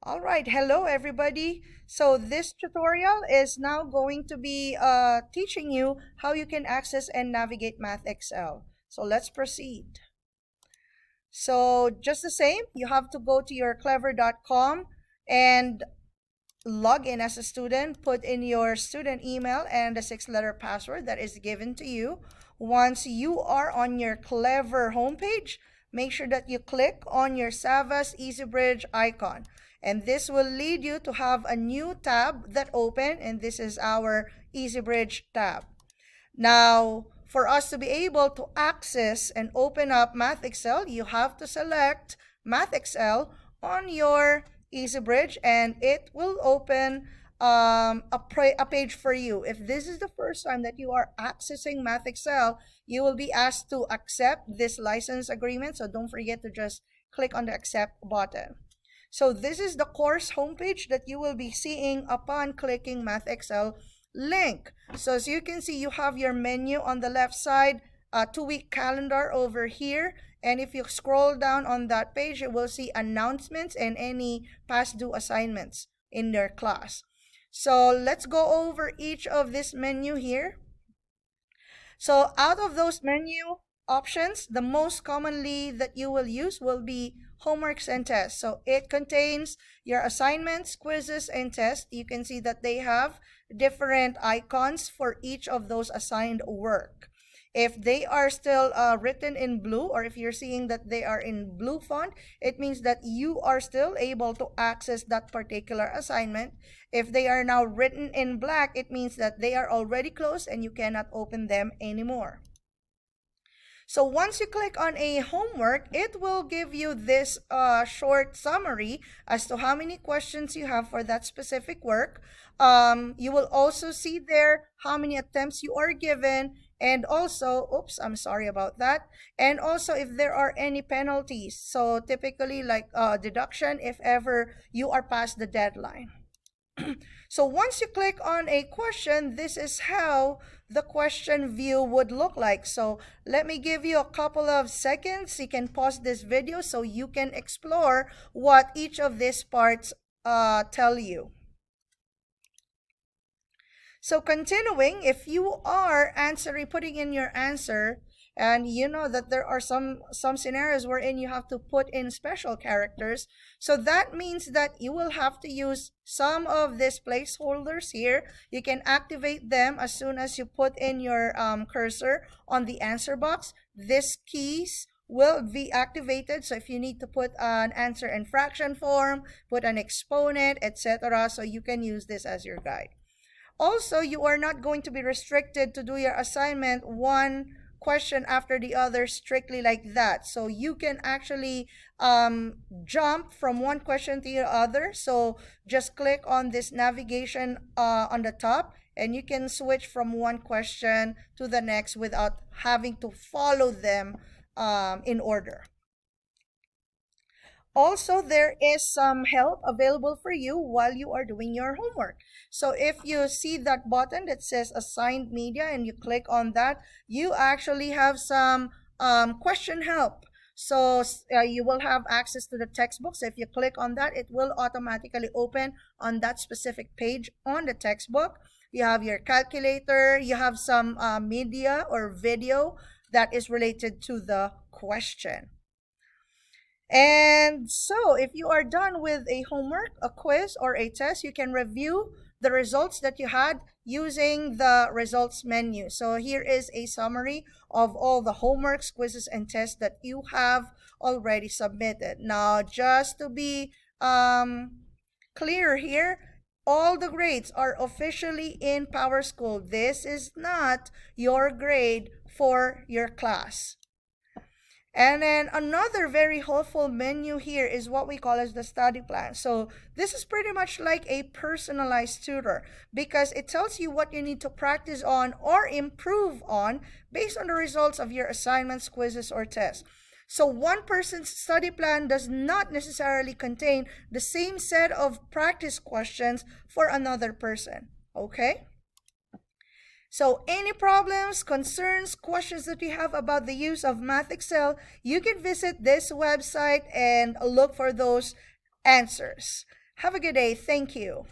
All right, hello everybody. So this tutorial is now going to be teaching you how you can access and navigate MathXL. So let's proceed. So just the same, you have to go to your clever.com and log in as a student, put in your student email and the 6-letter password that is given to you. Once you are on your Clever homepage, make sure that you click on your Savas EasyBridge icon. And this will lead you to have a new tab that open, and this is our EasyBridge tab. Now, for us to be able to access and open up MathXL, you have to select MathXL on your EasyBridge and it will open a page for you. If this is the first time that you are accessing MathXL, you will be asked to accept this license agreement. So don't forget to just click on the accept button. So this is the course homepage that you will be seeing upon clicking MathXL link. So as you can see, you have your menu on the left side, a 2-week calendar over here. And if you scroll down on that page, you will see announcements and any past due assignments in your class. So let's go over each of this menu here. So out of those menu options, the most commonly that you will use will be homeworks and tests. So it contains your assignments, quizzes, and tests. You can see that they have different icons for each of those assigned work. If they are still written in blue, or if you're seeing that they are in blue font, it means that you are still able to access that particular assignment. If they are now written in black, it means that they are already closed and you cannot open them anymore. So once you click on a homework, it will give you this short summary as to how many questions you have for that specific work. You will also see there how many attempts you are given, and also, oops, I'm sorry about that. And also if there are any penalties. So typically like deduction if ever you are past the deadline. So once you click on a question, this is how the question view would look like. So let me give you a couple of seconds. You can pause this video so you can explore what each of these parts tell you. So continuing, if you are putting in your answer, and you know that there are some scenarios wherein you have to put in special characters, so that means that you will have to use some of these placeholders here. You can activate them as soon as you put in your cursor on the answer box. These keys will be activated. So if you need to put an answer in fraction form, put an exponent, etc., so you can use this as your guide. Also, you are not going to be restricted to do your assignment one question after the other strictly like that. So you can actually jump from one question to the other. So just click on this navigation on the top and you can switch from one question to the next without having to follow them in order. Also, there is some help available for you while you are doing your homework. So if you see that button that says assigned media and you click on that, you actually have some question help. So you will have access to the textbook. So if you click on that, it will automatically open on that specific page on the textbook. You have your calculator, you have some media or video that is related to the question. And so if you are done with a homework, a quiz, or a test, you can review the results that you had using the results menu. So here is a summary of all the homeworks, quizzes, and tests that you have already submitted. Now, just to be clear here, all the grades are officially in PowerSchool. This is not your grade for your class. And then another very helpful menu here is what we call as the study plan. So this is pretty much like a personalized tutor because it tells you what you need to practice on or improve on based on the results of your assignments, quizzes, or tests. So one person's study plan does not necessarily contain the same set of practice questions for another person. Okay? So any problems, concerns, questions that you have about the use of MathXL, you can visit this website and look for those answers. Have a good day. Thank you.